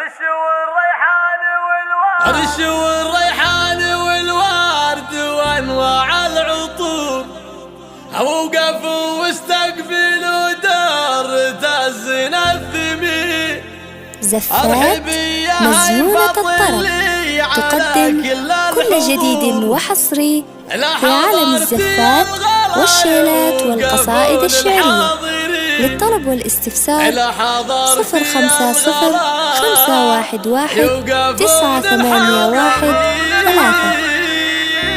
رشو الريحان والورد وانواع العطور، اوقفوا واستقبلوا دار تزن الثمين. زفات مزيونة الطرب تقدم كل جديد وحصري في عالم الزفات والشيلات والقصائد الشعرية. للطلب والاستفسار 050-511-981-3.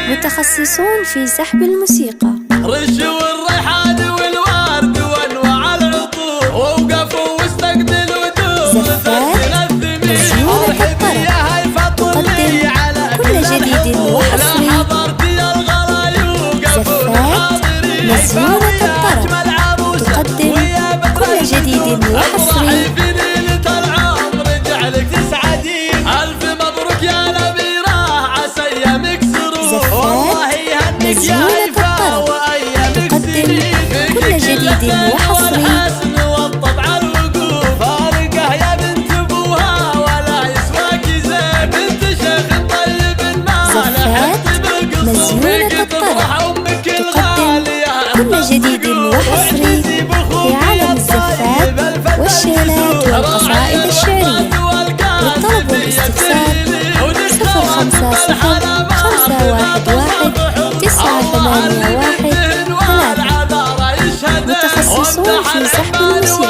متخصصون في سحب الموسيقى. رشوا الريحان والورد وانواع العطور، ووقفوا واستقبلوا دور زفات مزيونة الطرب تقدم كل جديد وحصري. زفات مزيونة الطرب تقدم كل جديد وحصري. ألف مبروك يا نبيرة، عسى أيامك سرور. زفات مزيونة الطرب تقدم كل جديد وحصري. زفات مزيونة الطرب تقدم كل جديد وحصري في عالم الزفات والشيلات والقصائد الشعرية. للطلب والاستفسار 050-511-981-3. متخصصون في سحب الموسيقى.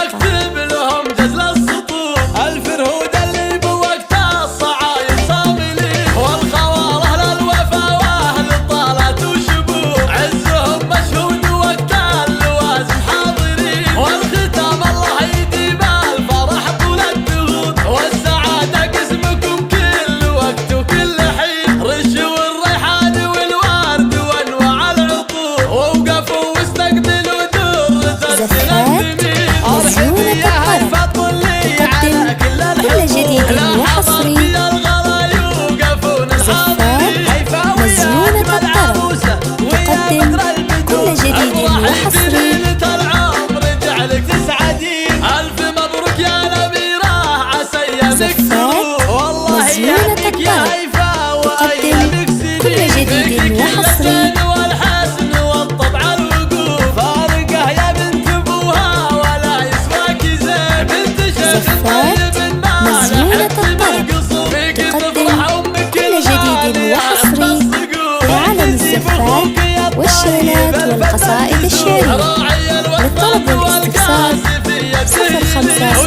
والشيلات والقصائد الشعرية. للطلب والاستفسار 050